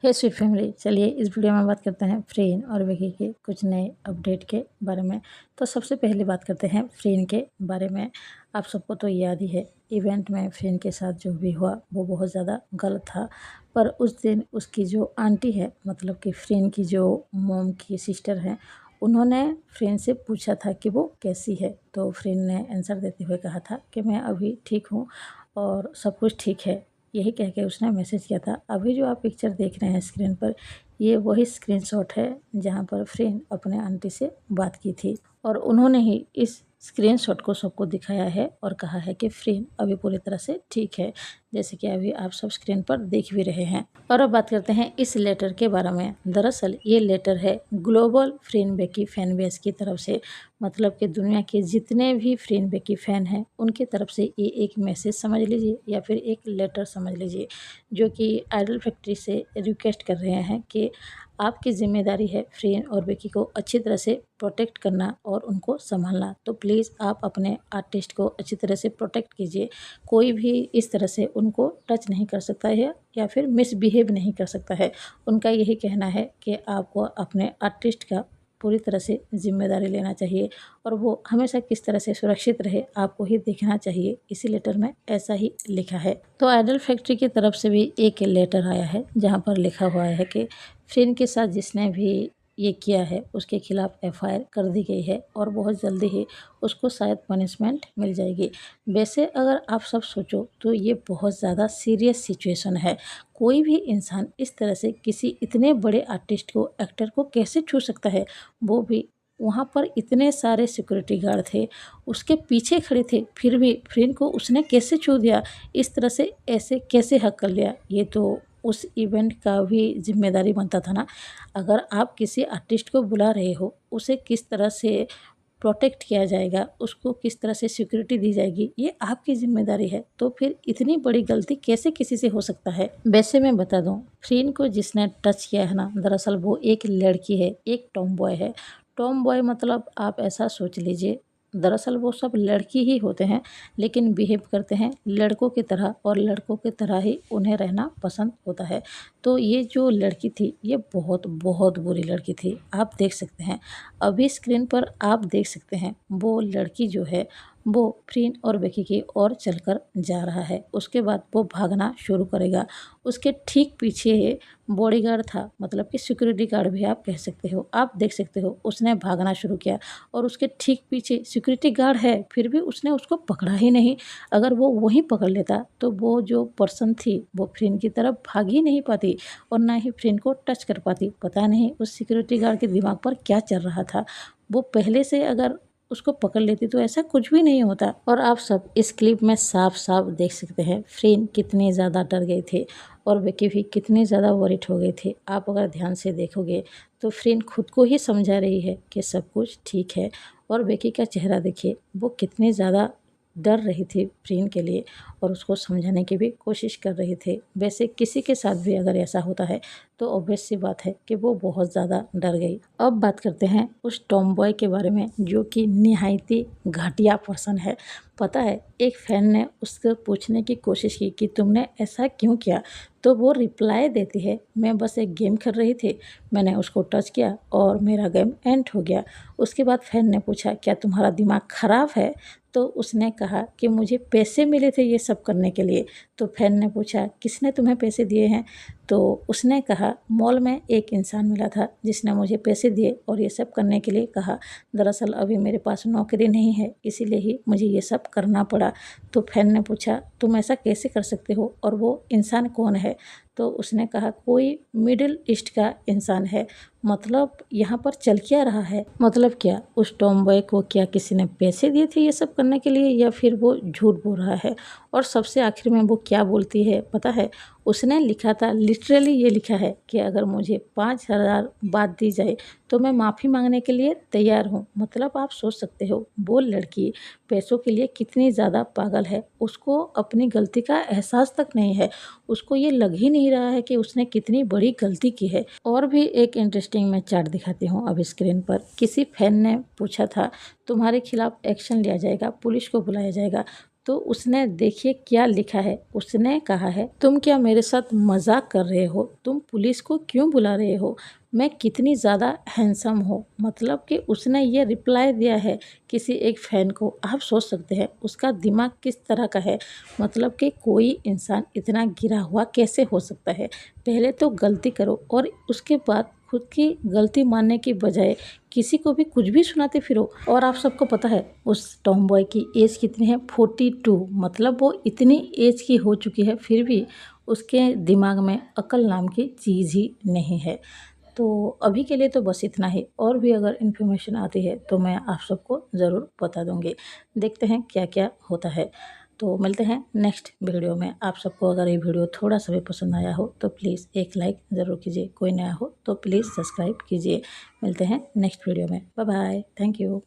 हे sweet family, चलिए इस video में बात करते हैं फ्रेन और विकी के कुछ नए अपडेट के बारे में। तो सबसे पहले बात करते हैं फ्रेन के बारे में। आप सबको तो याद ही है, इवेंट में फ्रेन के साथ जो भी हुआ वो बहुत ज़्यादा गलत था। पर उस दिन उसकी जो आंटी है, मतलब कि फ्रेन की जो मॉम की सिस्टर है, उन्होंने फ्रेन से पूछा था कि वो कैसी है। तो फ्रेन ने आंसर देते हुए कहा था कि मैं अभी ठीक हूँ और सब कुछ ठीक है। यही कह के उसने मैसेज किया था। अभी जो आप पिक्चर देख रहे हैं स्क्रीन पर, ये वही स्क्रीनशॉट है जहाँ पर फ्रेंड अपने आंटी से बात की थी और उन्होंने ही इस स्क्रीनशॉट को सबको दिखाया है और कहा है कि फ्रेंड अभी पूरी तरह से ठीक है, जैसे कि अभी आप सब स्क्रीन पर देख भी रहे हैं। और अब बात करते हैं इस लेटर के बारे में। दरअसल ये लेटर है global friend Becky fan base की तरफ से, मतलब कि दुनिया के जितने भी फ्रेंड बेकी फ़ैन हैं उनकी तरफ से ये एक मैसेज समझ लीजिए या फिर एक लेटर समझ लीजिए, जो कि आइडल फैक्ट्री से रिक्वेस्ट कर रहे हैं कि आपकी ज़िम्मेदारी है फ्रेन और बेकी को अच्छी तरह से प्रोटेक्ट करना और उनको संभालना। तो प्लीज़ आप अपने आर्टिस्ट को अच्छी तरह से प्रोटेक्ट कीजिए। कोई भी इस तरह से उनको टच नहीं कर सकता है या फिर मिसबिहेव नहीं कर सकता है। उनका यही कहना है कि आपको अपने आर्टिस्ट का पूरी तरह से ज़िम्मेदारी लेना चाहिए और वो हमेशा किस तरह से सुरक्षित रहे आपको ही देखना चाहिए। इसी लेटर में ऐसा ही लिखा है। तो आइडल फैक्ट्री की तरफ से भी एक लेटर आया है जहाँ पर लिखा हुआ है कि फ्रेंड के साथ जिसने भी ये किया है उसके खिलाफ एफआईआर कर दी गई है और बहुत जल्दी ही उसको शायद पनिशमेंट मिल जाएगी। वैसे अगर आप सब सोचो तो ये बहुत ज़्यादा सीरियस सिचुएशन है। कोई भी इंसान इस तरह से किसी इतने बड़े आर्टिस्ट को, एक्टर को कैसे छू सकता है? वो भी वहाँ पर इतने सारे सिक्योरिटी गार्ड थे, उसके पीछे खड़े थे, फिर भी फ्रेंड को उसने कैसे छू दिया? इस तरह से ऐसे कैसे हक कर लिया? ये तो उस इवेंट का भी ज़िम्मेदारी बनता था ना। अगर आप किसी आर्टिस्ट को बुला रहे हो, उसे किस तरह से प्रोटेक्ट किया जाएगा, उसको किस तरह से सिक्योरिटी दी जाएगी, ये आपकी ज़िम्मेदारी है। तो फिर इतनी बड़ी गलती कैसे किसी से हो सकता है? वैसे मैं बता दूँ, फ्रेन को जिसने टच किया है ना, दरअसल वो एक लड़की है, एक टॉम बॉय है। टॉम बॉय मतलब आप ऐसा सोच लीजिए, दरअसल वो सब लड़की ही होते हैं लेकिन बिहेव करते हैं लड़कों की तरह और लड़कों की तरह ही उन्हें रहना पसंद होता है। तो ये जो लड़की थी ये बहुत बहुत बुरी लड़की थी। आप देख सकते हैं, अभी स्क्रीन पर आप देख सकते हैं, वो लड़की जो है वो फ्रेन और बेकी की ओर चलकर जा रहा है। उसके बाद वो भागना शुरू करेगा। उसके ठीक पीछे बॉडीगार्ड था, मतलब कि सिक्योरिटी गार्ड भी आप कह सकते हो। आप देख सकते हो उसने भागना शुरू किया और उसके ठीक पीछे सिक्योरिटी गार्ड है, फिर भी उसने उसको पकड़ा ही नहीं। अगर वो वहीं पकड़ लेता तो वो जो पर्सन थी वो फ्रेंड की तरफ भाग ही नहीं पाती और ना ही फ्रेंड को टच कर पाती। पता नहीं उस सिक्योरिटी गार्ड के दिमाग पर क्या चल रहा था। वो पहले से अगर उसको पकड़ लेती तो ऐसा कुछ भी नहीं होता। और आप सब इस क्लिप में साफ साफ देख सकते हैं फ्रेंड कितनी ज़्यादा डर गए थे और विकी भी कितनी ज़्यादा वरिड हो गए थे। आप अगर ध्यान से देखोगे तो फ्रेंड खुद को ही समझा रही है कि सब कुछ ठीक है और विकी का चेहरा देखिए, वो कितनी ज़्यादा डर रही थी फ्रेंड के लिए और उसको समझाने की भी कोशिश कर रहे थे। वैसे किसी के साथ भी अगर ऐसा होता है तो ऑब्वियस सी बात है कि वो बहुत ज़्यादा डर गई। अब बात करते हैं उस टॉम बॉय के बारे में जो कि निहायत ही घटिया पर्सन है। पता है, एक फ़ैन ने उससे पूछने की कोशिश की कि तुमने ऐसा क्यों किया, तो वो रिप्लाई देती है, मैं बस एक गेम खेल रही थी, मैंने उसको टच किया और मेरा गेम एंड हो गया। उसके बाद फ़ैन ने पूछा क्या तुम्हारा दिमाग ख़राब है? तो उसने कहा कि मुझे पैसे मिले थे ये सब करने के लिए। तो फ़ैन ने पूछा किसने तुम्हें पैसे दिए हैं? तो उसने कहा मॉल में एक इंसान मिला था जिसने मुझे पैसे दिए और ये सब करने के लिए कहा। दरअसल अभी मेरे पास नौकरी नहीं है, इसीलिए ही मुझे ये सब करना पड़ा। तो फ़ैन ने पूछा तुम ऐसा कैसे कर सकते हो और वो इंसान कौन है? तो उसने कहा कोई मिडिल ईस्ट का इंसान है। मतलब यहाँ पर चल क्या रहा है? मतलब क्या उस टॉम बॉय को क्या किसी ने पैसे दिए थे ये सब करने के लिए या फिर वो झूठ बोल रहा है? और सबसे आखिर में वो क्या बोलती है पता है? उसने लिखा था, लिटरली ये लिखा है कि अगर मुझे 5,000 बात दी जाए तो मैं माफ़ी मांगने के लिए तैयार हूँ। मतलब आप सोच सकते हो वो लड़की पैसों के लिए कितनी ज़्यादा पागल है। उसको अपनी गलती का एहसास तक नहीं है। उसको ये लग ही नहीं रहा है कि उसने कितनी बड़ी गलती की है। और भी एक इंटरेस्टिंग मैं चार्ट दिखाती हूँ अब स्क्रीन पर। किसी फैन ने पूछा था तुम्हारे खिलाफ एक्शन लिया जाएगा, पुलिस को बुलाया जाएगा, तो उसने देखिए क्या लिखा है। उसने कहा है, तुम क्या मेरे साथ मजाक कर रहे हो? तुम पुलिस को क्यों बुला रहे हो? मैं कितनी ज़्यादा हैंडसम हूँ। मतलब कि उसने ये रिप्लाई दिया है किसी एक फ़ैन को। आप सोच सकते हैं उसका दिमाग किस तरह का है। मतलब कि कोई इंसान इतना गिरा हुआ कैसे हो सकता है। पहले तो गलती करो और उसके बाद खुद की गलती मानने की बजाय किसी को भी कुछ भी सुनाते फिरो। और आप सबको पता है उस टॉम बॉय की एज कितनी है? 42। मतलब वो इतनी एज की हो चुकी है फिर भी उसके दिमाग में अक्ल नाम की चीज़ ही नहीं है। तो अभी के लिए तो बस इतना ही। और भी अगर इन्फॉर्मेशन आती है तो मैं आप सबको ज़रूर बता दूँगी। देखते हैं क्या क्या होता है। तो मिलते हैं नेक्स्ट वीडियो में। आप सबको अगर ये वीडियो थोड़ा-सा भी पसंद आया हो तो प्लीज़ एक लाइक ज़रूर कीजिए। कोई नया हो तो प्लीज़ सब्सक्राइब कीजिए। मिलते हैं नेक्स्ट वीडियो में। Bye bye. Thank you.